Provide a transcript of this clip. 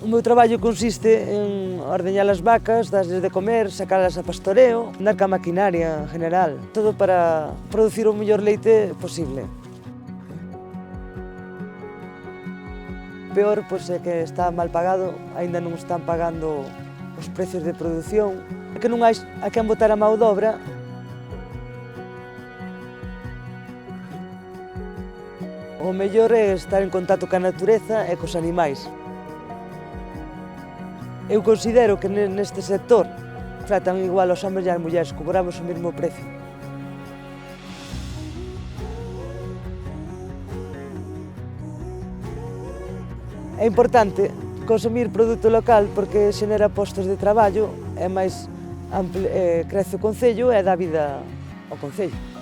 O meu traballo consiste en ordeñar as vacas, darles de comer, sacalas a pastoreo, andar ca maquinaria en general, todo para producir o mellor leite posible. O peor é que está mal pagado, aínda non están pagando os precios de produción, que non hai a quen botar a mão de obra. O mellor é estar en contacto ca natureza e cos animais. Eu considero que neste sector tratan igual aos homes e ás mulleres, cobramos o mesmo precio. É importante consumir produto local porque xenera postos de traballo, crece o concello e dá vida ao concello.